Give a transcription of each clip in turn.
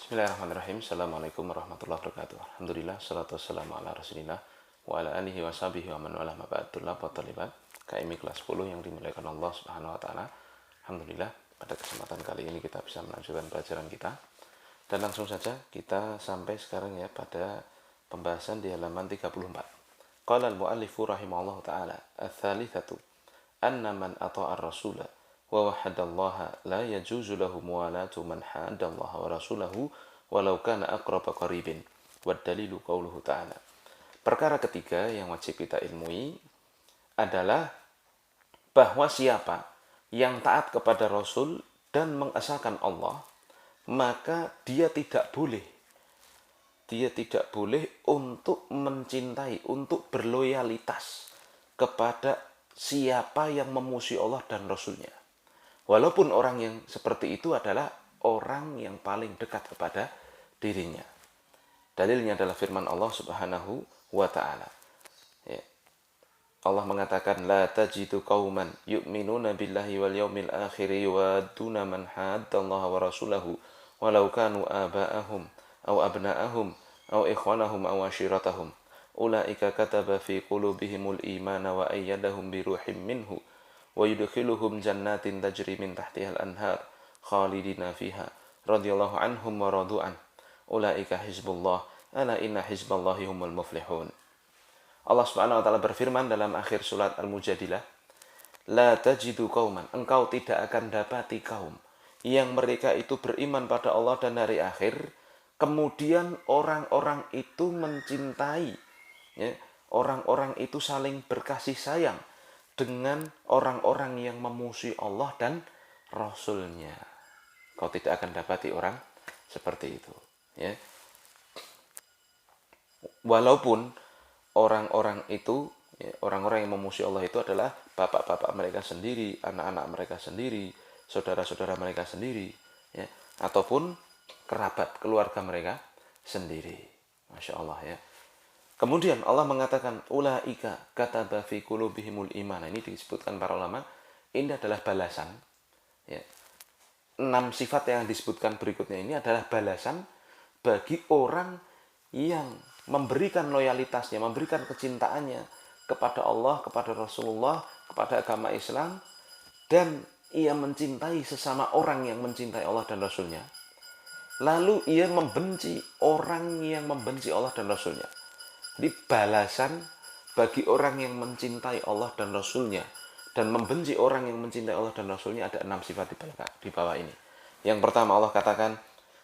Bismillahirrahmanirrahim. Assalamualaikum warahmatullahi wabarakatuh. Alhamdulillah, salatu wassalamu ala rasulillah wa ala alihi wa sahbihi wa man wala ma ba'd. Tulab wa talibat KMI kelas 10 yang dimuliakan Allah Subhanahu wa taala. Alhamdulillah, pada kesempatan kali ini kita bisa melanjutkan pelajaran kita. Dan langsung saja kita sampai sekarang ya pada pembahasan di halaman 34. Qala al-muallifu rahimahullahu taala, "Ats-tsalitsatu anna man ata'a ar-rasula wa wahadallaha la yajuzu lahu muwalatu man hadallaha wa rasulahu walau kana aqraba qaribin." Wa dalilu qauluhu ta'ala. Perkara ketiga yang wajib kita ilmui adalah bahwa siapa yang taat kepada Rasul dan mengesahkan Allah, maka dia tidak boleh untuk mencintai, untuk berloyalitas kepada siapa yang memusuhi Allah dan Rasulnya. Walaupun orang yang seperti itu adalah orang yang paling dekat kepada dirinya. Dalilnya adalah firman Allah Subhanahu wa taala. Ya. Allah mengatakan, "La tajidu qauman yu'minuna billahi wal yawmil akhir yuwadduna man haddallaha wa rasulahu walau kanu aba'ahum aw abna'ahum aw ikhwanahum aw ashiratahum. Ulaika kataba fi qulubihimul imana wa ayyadahum bi ruhim minhu wa yudkhiluhum jannatin tajri min tahtihal anhar khalidina fiha radhiyallahu anhum wa radu an. Ulaika hizbullah ala inna hizballahi humul muflihun." Allah Subhanahu wa taala berfirman dalam akhir surat Al-Mujadilah, "La tajidu qauman," engkau tidak akan dapati kaum yang mereka itu beriman pada Allah dan hari akhir, kemudian orang-orang itu mencintai, ya, orang-orang itu saling berkasih sayang dengan orang-orang yang memusuhi Allah dan Rasulnya. Kau tidak akan dapati orang seperti itu. Ya. Walaupun orang-orang itu, ya, orang-orang yang memusuhi Allah itu adalah bapak-bapak mereka sendiri, anak-anak mereka sendiri, saudara-saudara mereka sendiri, ya, ataupun kerabat, keluarga mereka sendiri. Masya Allah ya. Kemudian Allah mengatakan, "Ulaika kataba fi qulubihimul iman." Ini disebutkan para ulama, ini adalah balasan. Ya. 6 sifat yang disebutkan berikutnya ini adalah balasan bagi orang yang memberikan loyalitasnya, memberikan kecintaannya kepada Allah, kepada Rasulullah, kepada agama Islam, dan ia mencintai sesama orang yang mencintai Allah dan Rasulnya. Lalu ia membenci orang yang membenci Allah dan Rasulnya. Jadi balasan bagi orang yang mencintai Allah dan Rasulnya dan membenci orang yang mencintai Allah dan Rasulnya ada 6 sifat di bawah ini. Yang pertama Allah katakan,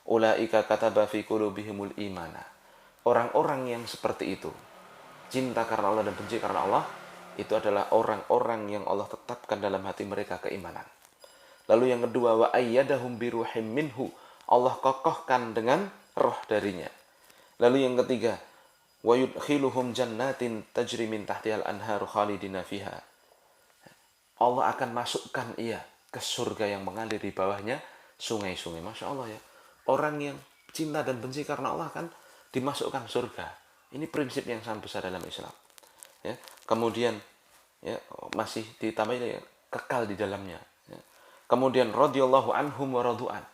"Ulaika kataba fi qulubihimul imana." Orang-orang yang seperti itu, cinta karena Allah dan benci karena Allah, itu adalah orang-orang yang Allah tetapkan dalam hati mereka keimanan. Lalu yang kedua, wa ayyadahum biruhim minhu. Allah kokohkan dengan roh darinya. Lalu yang ketiga, wa yudkhiluhum jannatin tajri min tahtihal anharu khalidina fiha. Allah akan masukkan ia ke surga yang mengalir di bawahnya sungai-sungai. Masya Allah ya. Orang yang cinta dan benci karena Allah kan dimasukkan surga. Ini prinsip yang sangat besar dalam Islam. Ya. Kemudian ya, masih ditambah ya, kekal di dalamnya. Ya. Kemudian radhiyallahu anhum wa radu'an.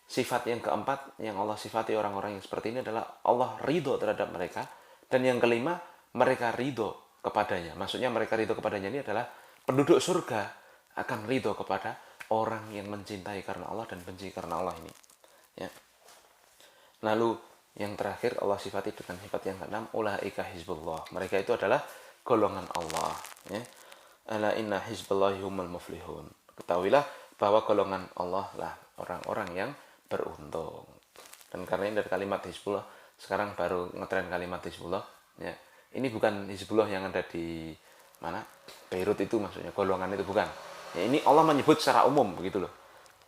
Sifat yang keempat yang Allah sifati orang-orang yang seperti ini adalah Allah ridho terhadap mereka. Dan yang kelima, mereka ridho kepadanya. Maksudnya mereka ridho kepadanya ini adalah penduduk surga akan ridho kepada orang yang mencintai karena Allah dan benci karena Allah ini. Ya. Lalu yang terakhir Allah sifati dengan sifat yang keenam, ulaika hizbullah. Mereka itu adalah golongan Allah. Ya. Ala inna hizballahi humul muflihun. Ketahuilah bahwa golongan Allah lah orang-orang yang beruntung. Dan karena ini dari kalimat hizbullah, sekarang baru ngetren kalimat hizbullah. Ya. Ini bukan hizbullah yang ada di mana? Beirut itu maksudnya, golongan itu bukan. Ya, ini Allah menyebut secara umum begitu loh.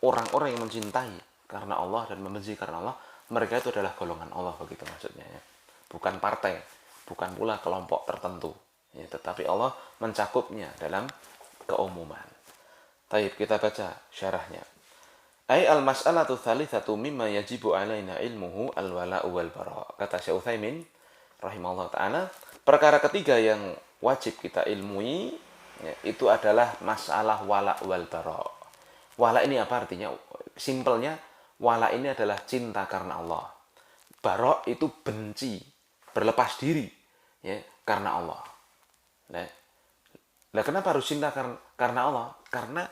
Orang-orang yang mencintai karena Allah dan membenci karena Allah, mereka itu adalah golongan Allah begitu maksudnya ya. Bukan partai, bukan pula kelompok tertentu. Ya, tetapi Allah mencakupnya dalam keumuman. Taib, kita baca syarahnya. Ai al-mas'alatu tsalitsatu mimma yajibu alaina ilmuhu al-wala'u wal bara'. Kata Syekh Utsaimin rahimahullah taala, perkara ketiga yang wajib kita ilmui ya, itu adalah masalah wala' wal bara'. Wala ini apa artinya? Simpelnya Wala ini adalah cinta karena Allah. Bara itu benci, berlepas diri, ya, karena Allah. Nah, kenapa harus cinta karena Allah? Karena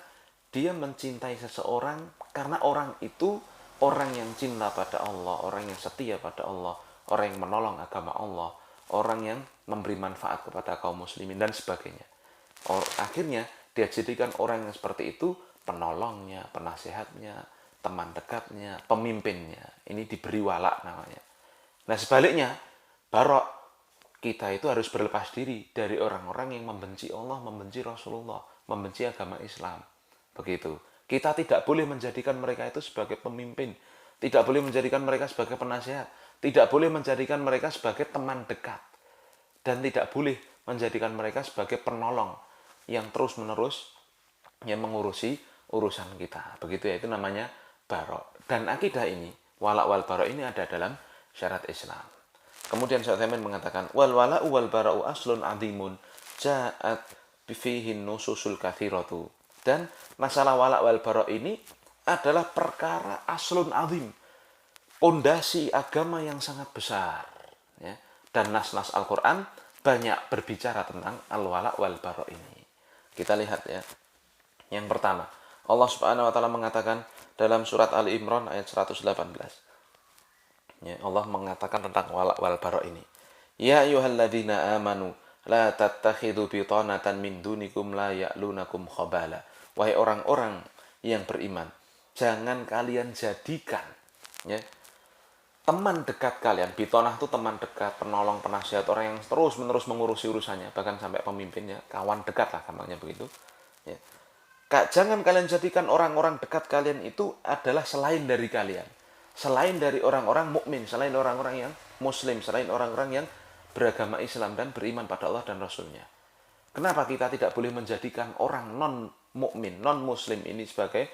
dia mencintai seseorang karena orang itu orang yang cinta pada Allah, orang yang setia pada Allah, orang yang menolong agama Allah, orang yang memberi manfaat kepada kaum muslimin dan sebagainya. Akhirnya dia jadikan orang yang seperti itu penolongnya, penasehatnya, teman dekatnya, pemimpinnya. Ini diberi wala namanya. Nah sebaliknya, barok, kita itu harus berlepas diri dari orang-orang yang membenci Allah, membenci Rasulullah, membenci agama Islam. Begitu. Kita tidak boleh menjadikan mereka itu sebagai pemimpin, tidak boleh menjadikan mereka sebagai penasihat, tidak boleh menjadikan mereka sebagai teman dekat, dan tidak boleh menjadikan mereka sebagai penolong yang terus-menerus yang mengurusi urusan kita. Begitu ya, itu namanya barok. Dan akidah ini, wala wal barok ini ada dalam syarat Islam. Kemudian Syekh Utsaimin mengatakan wal wala'u wal bara'u aslun 'azimun ja'at fihi nususul katsiratu. Dan masalah wala' wal bara' ini adalah perkara aslun 'azim. Pondasi agama yang sangat besar, ya. Dan nas-nas Al-Qur'an banyak berbicara tentang al-wala' wal bara' ini. Kita lihat ya. Yang pertama, Allah Subhanahu wa taala mengatakan dalam surat Ali Imran ayat 118. Ya, Allah mengatakan tentang wala wal bara ini. Ya ayyuhalladzina amanu la tattakhidhu bitanatan min dunikum la ya'lunakum khabala. Wahai orang-orang yang beriman, jangan kalian jadikan, ya, teman dekat kalian. Bitonah itu teman dekat, penolong, penasihat, orang yang terus-menerus mengurusi urusannya, bahkan sampai pemimpinnya, kawan dekat lah gampangnya begitu. Ya. Jangan kalian jadikan orang-orang dekat kalian itu adalah selain dari kalian. Selain dari orang-orang mukmin, selain orang-orang yang muslim, selain orang-orang yang beragama Islam dan beriman pada Allah dan Rasulnya. Kenapa kita tidak boleh menjadikan orang non-mukmin, non-muslim ini sebagai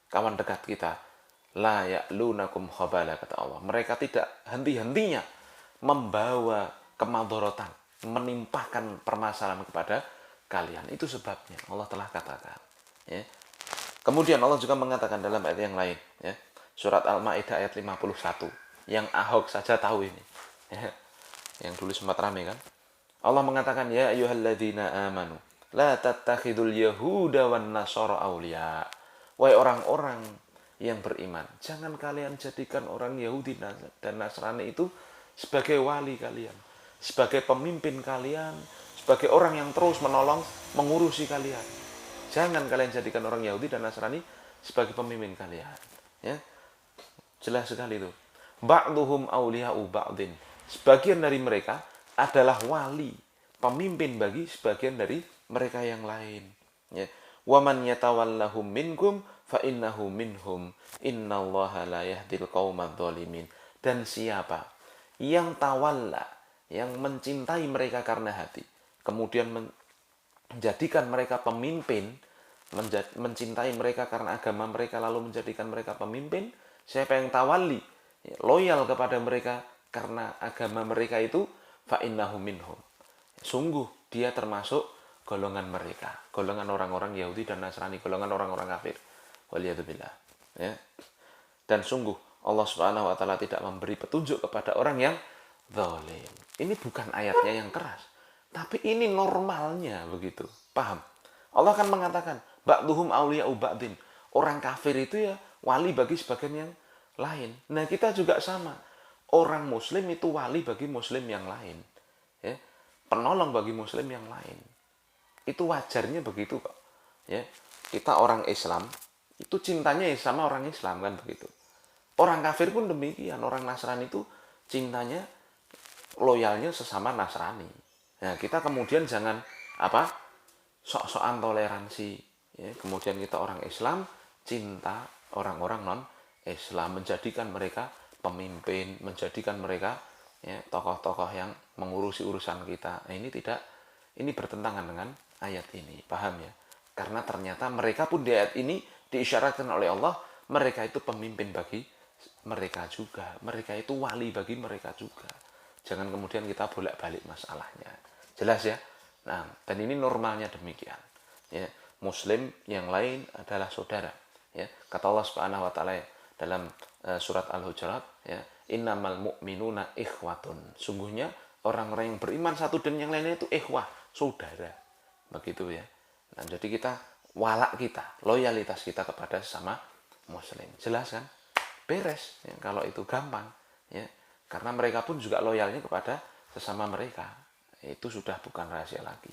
kawan dekat kita? La ya'lunakum khabala, kata Allah. Mereka tidak henti-hentinya membawa kemadharatan, menimpahkan permasalahan kepada kalian. Itu sebabnya Allah telah katakan. Ya. Kemudian Allah juga mengatakan dalam ayat yang lain, ya. Surat Al-Maidah ayat 51. Yang Ahok saja tahu ini. Ya. Yang dulu sempat ramai kan. Allah mengatakan, ya ayyuhalladzina amanu la tattakhidul yahuda wan nasara awliya. Wahai orang-orang yang beriman, jangan kalian jadikan orang Yahudi dan Nasrani itu sebagai wali kalian, sebagai pemimpin kalian, sebagai orang yang terus menolong, mengurusi kalian. Jangan kalian jadikan orang Yahudi dan Nasrani sebagai pemimpin kalian. Ya. Jelas sekali itu. Ba'duhum awliya'u ba'din. Sebagian dari mereka adalah wali, pemimpin bagi sebagian dari mereka yang lain. Ya. Wa man yatawallahum minkum fa innahu minhum. Innallaha la yahdil qaumadz dzalimin. Dan siapa yang tawalla, yang mencintai mereka karena hati, kemudian menjadikan mereka pemimpin, mencintai mereka karena agama mereka lalu menjadikan mereka pemimpin, siapa yang tawalli, loyal kepada mereka karena agama mereka itu, fa innahu minhum. Sungguh dia termasuk golongan mereka, golongan orang-orang Yahudi dan Nasrani, golongan orang-orang kafir. Waliyadzubillah. Ya. Dan sungguh Allah Subhanahu wa taala tidak memberi petunjuk kepada orang yang zalim. Ini bukan ayatnya yang keras, tapi ini normalnya begitu. Paham? Allah akan mengatakan, ba'duhum awliya'u ba'din. Orang kafir itu ya wali bagi sebagian yang lain. Nah, kita juga sama. Orang muslim itu wali bagi muslim yang lain. Ya. Penolong bagi muslim yang lain. Itu wajarnya begitu kok. Ya. Kita orang Islam, itu cintanya sama orang Islam kan begitu. Orang kafir pun demikian. Orang Nasrani itu cintanya, loyalnya sesama Nasrani. Nah, kita kemudian jangan sok-sokan toleransi. Ya. Kemudian kita orang Islam cinta orang-orang non-Islam, menjadikan mereka pemimpin, menjadikan mereka, ya, tokoh-tokoh yang mengurusi urusan kita. Nah, ini bertentangan dengan ayat ini, paham ya? Karena ternyata mereka pun di ayat ini diisyaratkan oleh Allah, mereka itu pemimpin bagi mereka juga, mereka itu wali bagi mereka juga. Jangan kemudian kita bolak-balik masalahnya. Jelas ya? Nah, dan ini normalnya demikian. Ya, Muslim yang lain adalah saudara. Ya, kata Allah Subhanahu wa taala dalam surat Al-Hujurat, ya, innamal mu'minuna ikhwatun. Sungguhnya orang-orang yang beriman satu dan yang lainnya itu ikhwah, saudara. Begitu ya. Nah, jadi kita walak kita, loyalitas kita kepada sesama muslim. Jelas kan? Beres ya, kalau itu gampang ya. Karena mereka pun juga loyalnya kepada sesama mereka. Itu sudah bukan rahasia lagi.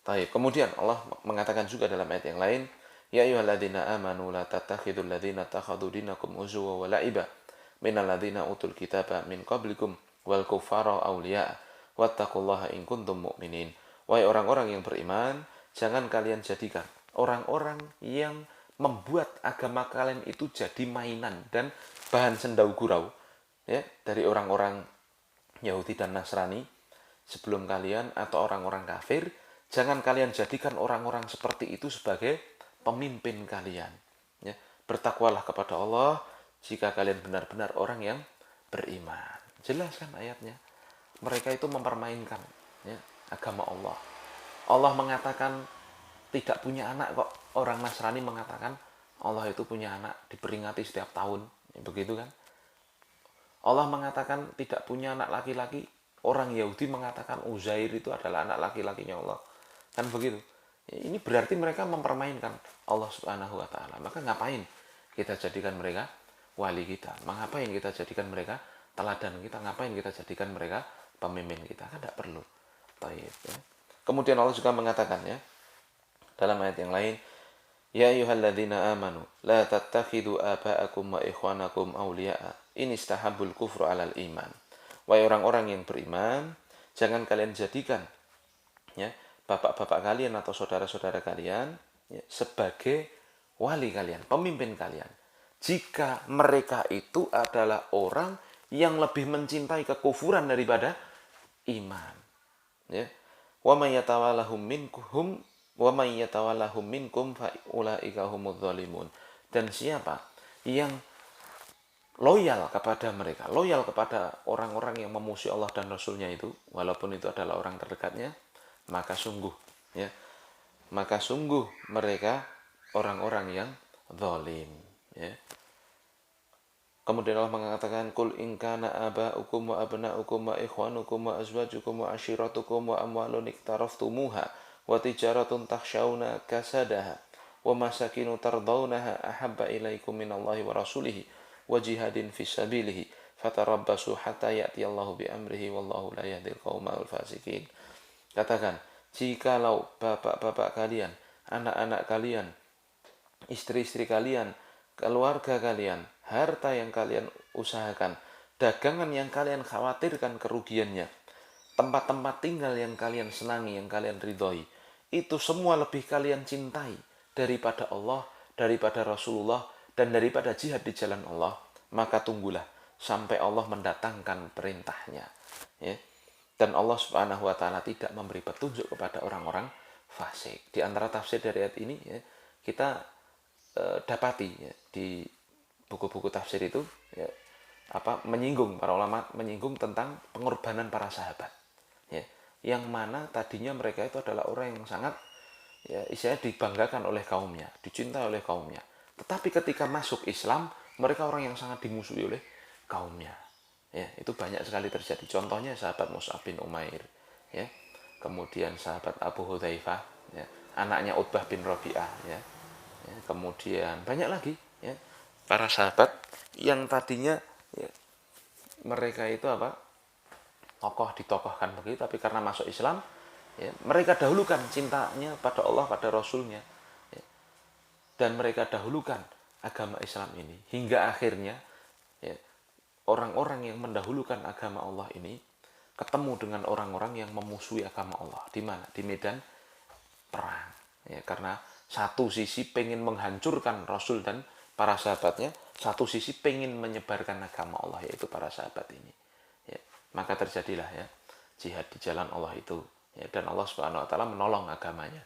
Taib. Kemudian Allah mengatakan juga dalam ayat yang lain, ya ayyuhalladzina amanu la tattakhidul ladzina takhadhu dinakum uzwa wa la'iba minal ladzina utul kitaba min qablikum wal kuffara awliya wattaqullaha in kuntum mu'minin. Wahai orang-orang yang beriman, jangan kalian jadikan orang-orang yang membuat agama kalian itu jadi mainan dan bahan sendau gurau ya, dari orang-orang Yahudi dan Nasrani sebelum kalian atau orang-orang kafir. Jangan kalian jadikan orang-orang seperti itu sebagai pemimpin kalian ya. Bertakwalah kepada Allah jika kalian benar-benar orang yang beriman. Jelas kan ayatnya? Mereka itu mempermainkan ya, agama Allah. Allah mengatakan tidak punya anak kok. Orang Nasrani mengatakan Allah itu punya anak, diperingati setiap tahun ya, begitu kan? Allah mengatakan tidak punya anak laki-laki. Orang Yahudi mengatakan Uzair itu adalah anak laki-lakinya Allah. Kan begitu. Ini berarti mereka mempermainkan Allah Subhanahu wa taala. Maka ngapain kita jadikan mereka wali kita? Ngapain kita jadikan mereka teladan kita? Ngapain kita jadikan mereka pemimpin kita? Kan tidak perlu. Taib, ya. Kemudian Allah juga mengatakan ya dalam ayat yang lain, ya ayyuhalladzina amanu la tattakhidu aba'akum wa ikhwanakum awliya'a in istahabbul kufru 'alal iman. Wahai orang-orang yang beriman, jangan kalian jadikan ya bapak-bapak kalian atau saudara-saudara kalian ya, sebagai wali kalian, pemimpin kalian. Jika mereka itu adalah orang yang lebih mencintai kekufuran daripada iman. Ya. Wa may yatawallahum minkum fa ulaika humudz zalimun. Dan siapa yang loyal kepada mereka, loyal kepada orang-orang yang memusuhi Allah dan Rasulnya itu, walaupun itu adalah orang terdekatnya, maka sungguh mereka orang-orang yang zalim ya. Kemudian Allah mengatakan qul in kana aba'ukum wa abna'ukum wa ikhwanukum wa azwajukum wa ashiratukum wa amwalun iktaraftumuha wa tijaratun takhshawna kasadaha wa masakinu tardawnaha ahabba ilaikum minallahi wa rasulihi wa jihadin fisabilihi fatarabbasu hatta ya'tiyallahu bi amrihi wallahu la yahdil qaumal fasikin. Katakan, jikalau bapak-bapak kalian, anak-anak kalian, istri-istri kalian, keluarga kalian, harta yang kalian usahakan, dagangan yang kalian khawatirkan kerugiannya, tempat-tempat tinggal yang kalian senangi, yang kalian ridhoi, itu semua lebih kalian cintai daripada Allah, daripada Rasulullah, dan daripada jihad di jalan Allah, maka tunggulah sampai Allah mendatangkan perintahnya ya. Dan Allah Subhanahu wa taala tidak memberi petunjuk kepada orang-orang fasik. Di antara tafsir dari ayat ini ya, kita dapati ya, di buku-buku tafsir itu ya, menyinggung, para ulama menyinggung tentang pengorbanan para sahabat ya, yang mana tadinya mereka itu adalah orang yang sangat ya, istilahnya dibanggakan oleh kaumnya, dicintai oleh kaumnya. Tetapi ketika masuk Islam, mereka orang yang sangat dimusuhi oleh kaumnya. Ya, itu banyak sekali terjadi. Contohnya sahabat Mus'ab bin Umair, ya. Kemudian sahabat Abu Hudzaifah, ya. Anaknya Utbah bin Rabi'ah, ya. Ya. Kemudian banyak lagi, ya. Para sahabat yang tadinya ya, mereka itu tokoh ditokohkan begitu, tapi karena masuk Islam, ya, mereka dahulukan cintanya pada Allah, pada Rasulnya, ya. Dan mereka dahulukan agama Islam ini hingga akhirnya ya, orang-orang yang mendahulukan agama Allah ini ketemu dengan orang-orang yang memusuhi agama Allah. Di mana? Di medan perang. Ya, karena satu sisi pengen menghancurkan Rasul dan para sahabatnya, satu sisi pengen menyebarkan agama Allah, yaitu para sahabat ini. Ya, maka terjadilah ya jihad di jalan Allah itu. Ya, dan Allah Subhanahu wa taala menolong agamanya,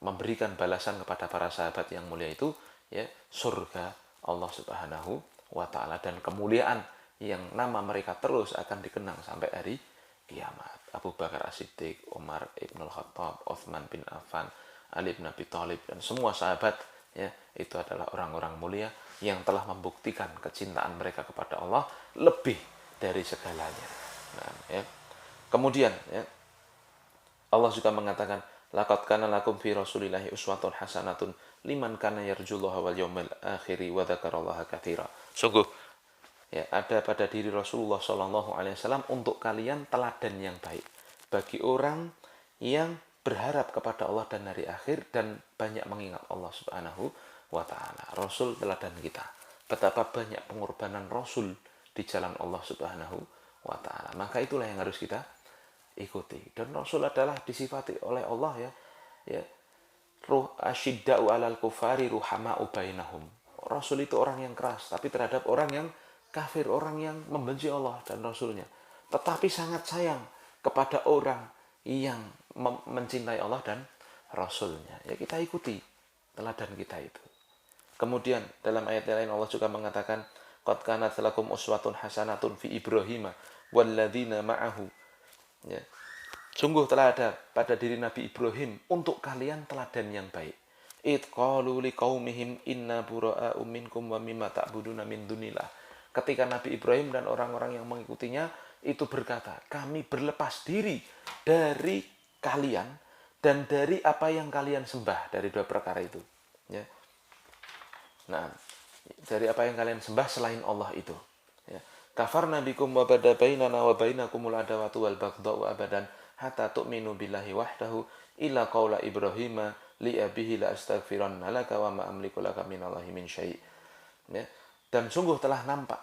memberikan balasan kepada para sahabat yang mulia itu, ya, surga Allah Subhanahu wa ta'ala dan kemuliaan yang nama mereka terus akan dikenang sampai hari kiamat. Abu Bakar As-Siddiq, Umar ibn Khattab, Utsman bin Affan, Ali bin Abi Thalib, dan semua sahabat ya, itu adalah orang-orang mulia yang telah membuktikan kecintaan mereka kepada Allah lebih dari segalanya. Nah, ya. Kemudian ya, Allah juga mengatakan, laqad kana lakum fi rasulillahi uswatun hasanatun liman kana yarjullaha wal yawmal akhir wa dzakarallaha katsira. Sungguh ya, ada pada diri Rasulullah Shallallahu alaihi wasallam untuk kalian teladan yang baik bagi orang yang berharap kepada Allah dan hari akhir dan banyak mengingat Allah Subhanahu wa taala. Rasul teladan kita. Betapa banyak pengorbanan Rasul di jalan Allah Subhanahu wa taala. Maka itulah yang harus kita ikuti. Dan Rasul adalah disifati oleh Allah ya ruh asyidda'u 'alal kufari ruhama'u bainahum. Rasul itu orang yang keras, tapi terhadap orang yang kafir, orang yang membenci Allah dan Rasulnya. Tetapi sangat sayang kepada orang yang mencintai Allah dan Rasulnya. Ya, kita ikuti teladan kita itu. Kemudian dalam ayat lain Allah juga mengatakan, qad kanat lakum uswatun hasanatun fi Ibrahim walladzina ma'ahu. Ya. Sungguh telah ada pada diri Nabi Ibrahim untuk kalian teladan yang baik. Id qalu liqaumihim inna bura'a'u minkum wa mimma ta'buduna min dunillah. Ketika Nabi Ibrahim dan orang-orang yang mengikutinya itu berkata, kami berlepas diri dari kalian dan dari apa yang kalian sembah, dari dua perkara itu. Ya. Nah, dari apa yang kalian sembah selain Allah itu. Ya. Kafarna bikum wa bada bainana wa bainakumul adawatu wal baghdha'u abadan hatta tu'minu billahi wahdahu illa qaula Ibrahim li abihi la astaghfiranna laka wa ma amliku laka minallahi min syai'. Ya. Dan sungguh telah nampak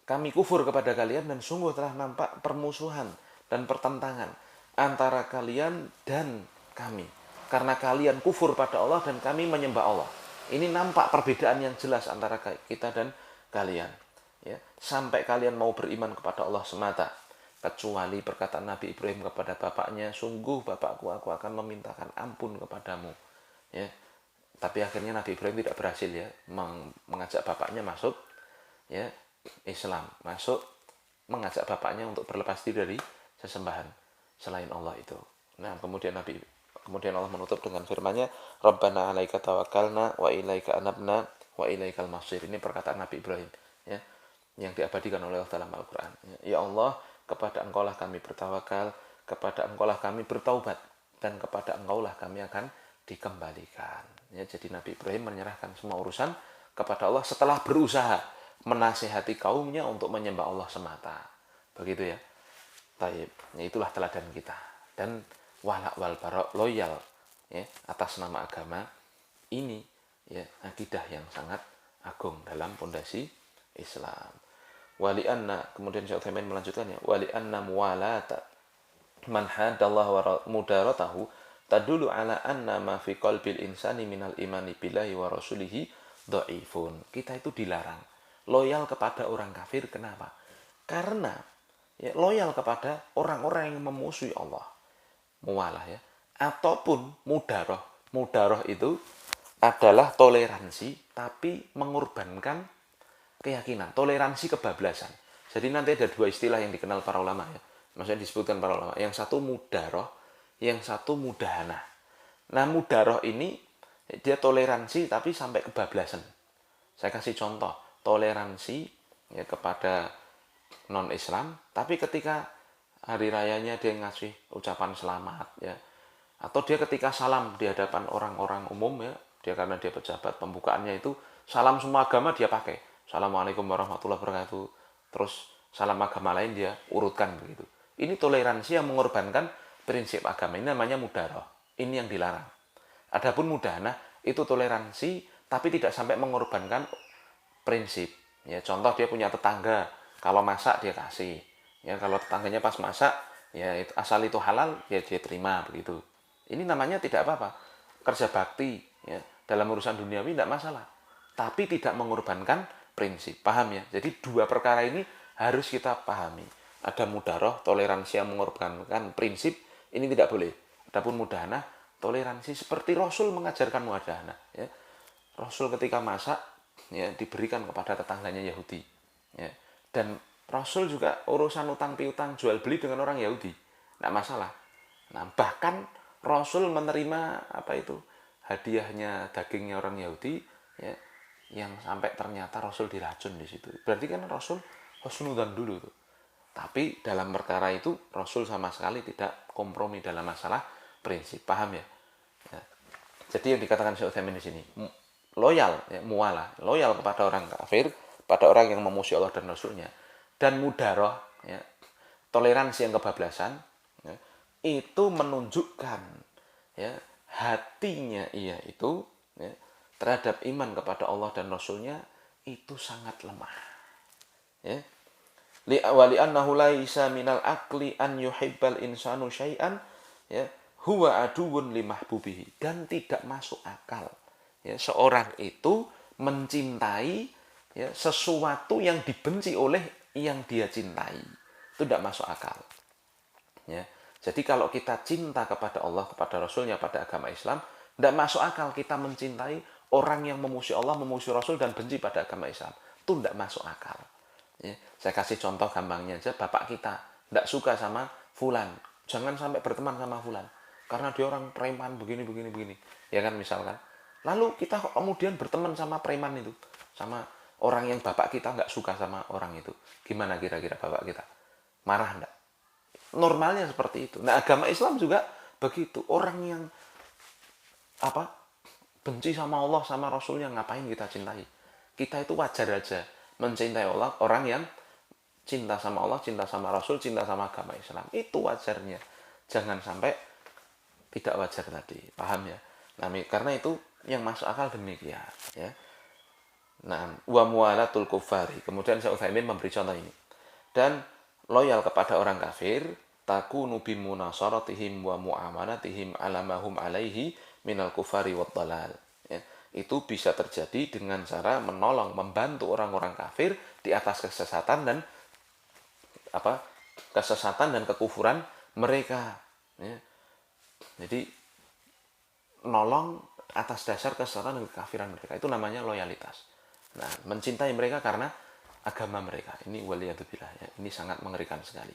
kami kufur kepada kalian dan sungguh telah nampak permusuhan dan pertentangan antara kalian dan kami. Karena kalian kufur pada Allah dan kami menyembah Allah. Ini nampak perbedaan yang jelas antara kita dan kalian. Ya. Sampai kalian mau beriman kepada Allah semata. Kecuali perkataan Nabi Ibrahim kepada bapaknya, sungguh bapakku, aku akan memintakan ampun kepadamu. Ya. Tapi akhirnya Nabi Ibrahim tidak berhasil ya mengajak bapaknya masuk ya Islam, masuk mengajak bapaknya untuk berlepas diri dari sesembahan selain Allah itu. Nah, kemudian Allah menutup dengan firman-Nya, Rabbana 'alaika tawakkalna wa ilaika anabna wa ilaikal masir. Ini perkataan Nabi Ibrahim ya, yang diabadikan oleh Allah dalam Al-Qur'an. Ya Allah, kepada Engkaulah kami bertawakal, kepada Engkaulah kami bertaubat, dan kepada Engkaulah kami akan dikembalikan. Ya, jadi Nabi Ibrahim menyerahkan semua urusan kepada Allah setelah berusaha menasihati kaumnya untuk menyembah Allah semata. Begitu ya. Taib. Ya, itulah teladan kita. Dan wala wal barok, loyal ya atas nama agama ini ya, akidah yang sangat agung dalam pondasi Islam. Wali anna, kemudian Syekh Utsaimin melanjutkan ya, wali anna muwalata man hadallahu wa mudaratahu tadulu ala anna ma fi qalbil insani minal imani billahi wa rasulihi dhaifun. Kita itu dilarang loyal kepada orang kafir. Kenapa? Karena ya, loyal kepada orang-orang yang memusuhi Allah, muwalah ya, ataupun mudaroh. Mudaroh itu adalah toleransi tapi mengorbankan keyakinan, toleransi kebablasan. Jadi nanti ada dua istilah yang dikenal para ulama ya, maksudnya disebutkan para ulama. Yang satu mudaroh, yang satu mudahanah. Nah, mudaroh ini dia toleransi tapi sampai kebablasan. Saya kasih contoh, toleransi ya kepada non-Islam, tapi ketika hari rayanya dia ngasih ucapan selamat ya, atau dia ketika salam di hadapan orang-orang umum ya, dia karena dia pejabat, pembukaannya itu salam semua agama dia pakai, Assalamualaikum warahmatullahi wabarakatuh, terus salam agama lain dia urutkan begitu. Ini toleransi yang mengorbankan prinsip agama, ini namanya mudaroh, ini yang dilarang. Adapun mudahanah itu toleransi tapi tidak sampai mengorbankan prinsip ya. Contoh, dia punya tetangga, kalau masak dia kasih ya, kalau tetangganya pas masak ya asal itu halal ya dia terima begitu. Ini namanya tidak apa-apa, kerja bakti ya, dalam urusan duniawi tidak masalah, tapi tidak mengorbankan prinsip. Paham ya? Jadi dua perkara ini harus kita pahami. Ada mudaroh, toleransi yang mengorbankan prinsip, ini tidak boleh. Adapun mudahanah, toleransi seperti Rasul mengajarkan mudahanah ya. Rasul ketika masak ya diberikan kepada tetangganya Yahudi ya. Dan Rasul juga urusan utang piutang, jual beli dengan orang Yahudi, tidak masalah. Nah, bahkan Rasul menerima hadiahnya dagingnya orang Yahudi, ya, yang sampai ternyata Rasul diracun di situ. Berarti kan Rasul husnudzan dulu tuh. Tapi dalam perkara itu Rasul sama sekali tidak kompromi dalam masalah prinsip, paham ya? Ya. Jadi yang dikatakan Syekh Utsaimin di sini, loyal, ya, mualah, loyal kepada orang kafir, pada orang yang memusuhi Allah dan Rasulnya, dan mudaroh, ya, toleransi yang kebablasan, ya, itu menunjukkan, ya, hatinya ia itu, ya, terhadap iman kepada Allah dan Rasulnya itu sangat lemah. Ya. Wali'annahu laisa minal akli an yuhibbal insanu syai'an, ya, huwa aduwwun limahbubihi, dan tidak masuk akal, ya, seorang itu mencintai, ya, sesuatu yang dibenci oleh yang dia cintai. Itu tidak masuk akal. Ya. Jadi kalau kita cinta kepada Allah, kepada Rasulnya, pada agama Islam, tidak masuk akal kita mencintai orang yang memusuhi Allah, memusuhi Rasul, dan benci pada agama Islam. Itu tidak masuk akal. Ya. Saya kasih contoh gampangnya aja, bapak kita tidak suka sama fulan, jangan sampai berteman sama fulan, karena dia orang preman begini, ya kan misalkan. Lalu kita kemudian berteman sama preman itu, sama orang yang bapak kita nggak suka sama orang itu. Gimana kira-kira bapak kita? Marah enggak? Normalnya seperti itu. Nah, agama Islam juga begitu. Orang yang benci sama Allah, sama Rasulnya, ngapain kita cintai? Kita itu wajar aja mencintai Allah, orang yang cinta sama Allah, cinta sama Rasul, cinta sama agama Islam. Itu wajarnya. Jangan sampai tidak wajar tadi. Paham ya? Nah, karena itu yang masuk akal demikian, ya. Nah, wa muwalatul kufari. Kemudian Syekh Utsaimin memberi contoh ini. Dan loyal kepada orang kafir, takunu bimunasaratihim wa muamalatihim ala ma hum alaihi minal kufari wad dalal. Ya, itu bisa terjadi dengan cara menolong, membantu orang-orang kafir di atas kesesatan dan kesesatan dan kekufuran mereka. Ya. Jadi nolong atas dasar kesesatan dan kekafiran mereka, itu namanya loyalitas. Nah, mencintai mereka karena agama mereka. Ini waliyadzubillah, ya. Ini sangat mengerikan sekali.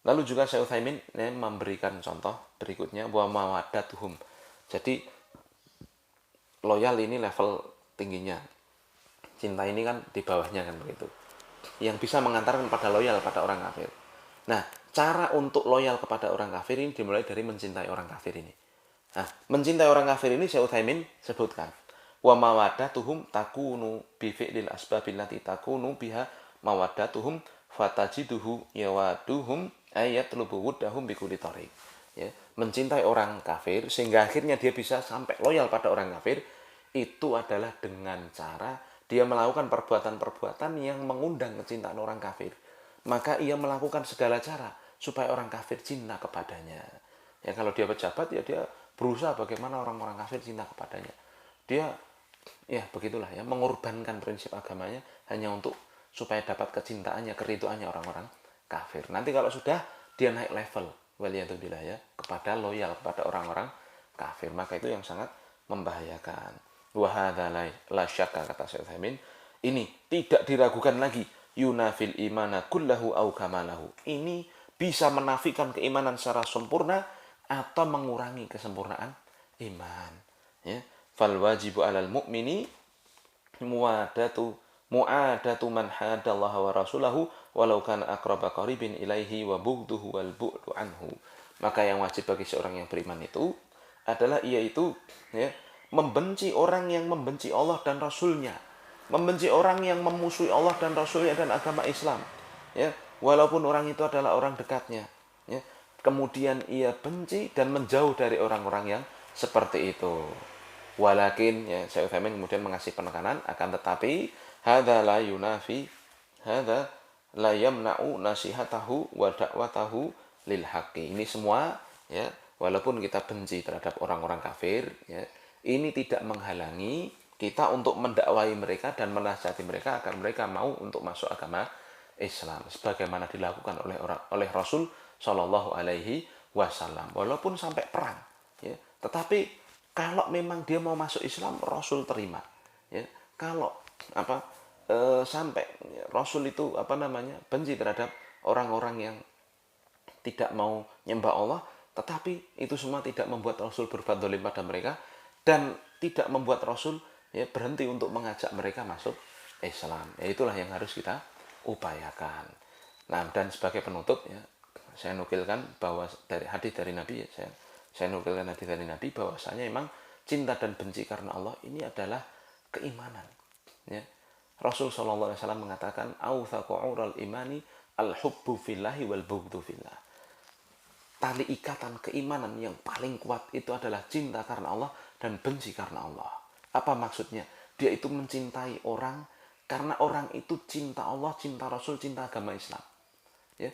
Lalu juga Syekh Utsaimin memberikan contoh berikutnya, wa mawaddatuhum. Jadi loyal ini level tingginya. Cinta ini kan di bawahnya kan begitu. Yang bisa mengantarkan pada loyal pada orang kafir. Nah, cara untuk loyal kepada orang kafir ini dimulai dari mencintai orang kafir ini. Nah, mencintai orang kafir ini Syekh Utsaimin sebutkan, wa mawaddatuhum takunu bi fi'lil asbabil lati takunu biha mawaddatuhum fatajiduhu yawaduhum ayatlubu wuddahum bi kulli tariq. Ya, mencintai orang kafir sehingga akhirnya dia bisa sampai loyal pada orang kafir, itu adalah dengan cara dia melakukan perbuatan-perbuatan yang mengundang kecintaan orang kafir. Maka ia melakukan segala cara supaya orang kafir cinta kepadanya. Ya, kalau dia pejabat, ya dia berusaha bagaimana orang-orang kafir cinta kepadanya. Dia, ya begitulah ya, mengorbankan prinsip agamanya hanya untuk supaya dapat kecintaannya, keriduannya orang-orang kafir. Nanti kalau sudah dia naik level, waliyadzubillah, ya, kepada loyal kepada orang-orang kafir, maka itu yang sangat membahayakan. Wa hadza la syakka, kata Syekh Utsaimin, ini tidak diragukan lagi, yunafil imana kullahu au kamalahu. Ini bisa menafikan keimanan secara sempurna atau mengurangi kesempurnaan iman. Ya, fal wajibu 'alal mu'mini muadatu man hadallaha wa rasulahu walau kana aqraba qaribin ilaihi wa bughduhu wal bu'du anhu. Maka yang wajib bagi seorang yang beriman itu adalah yaitu, ya, membenci orang yang membenci Allah dan Rasulnya, membenci orang yang memusuhi Allah dan Rasulnya dan agama Islam, ya, walaupun orang itu adalah orang dekatnya, ya. Kemudian ia benci dan menjauh dari orang-orang yang seperti itu. Walakin, ya, Syekh Utsaimin kemudian mengasih penekanan, akan tetapi hadza la yunafi hadza la yamna'u nasihatahu wa da'watahu lil haqqi. Ini semua, ya, walaupun kita benci terhadap orang-orang kafir, ya, ini tidak menghalangi kita untuk mendakwai mereka dan menasihati mereka agar mereka mau untuk masuk agama Islam sebagaimana dilakukan oleh Rasul Shallallahu Alaihi Wasallam, walaupun sampai perang, ya. Tetapi kalau memang dia mau masuk Islam, Rasul terima, ya. Kalau sampai Rasul itu benci terhadap orang-orang yang tidak mau nyembah Allah, tetapi itu semua tidak membuat Rasul berbuat zalim pada mereka, dan tidak membuat Rasul ya berhenti untuk mengajak mereka masuk Islam. Ya, itulah yang harus kita upayakan. Nah, dan sebagai penutup ya, saya nukilkan bahwa dari hadis dari Nabi ya, saya nukilkan hadis dari Nabi bahwasanya memang cinta dan benci karena Allah ini adalah keimanan. Ya. Rasul Shallallahu Alaihi Wasallam mengatakan, "Authaqu ural imani al-hubbu fillahi wal bughdhu fillah." Tali ikatan keimanan yang paling kuat itu adalah cinta karena Allah dan benci karena Allah. Apa maksudnya? Dia itu mencintai orang karena orang itu cinta Allah, cinta Rasul, cinta agama Islam. Ya,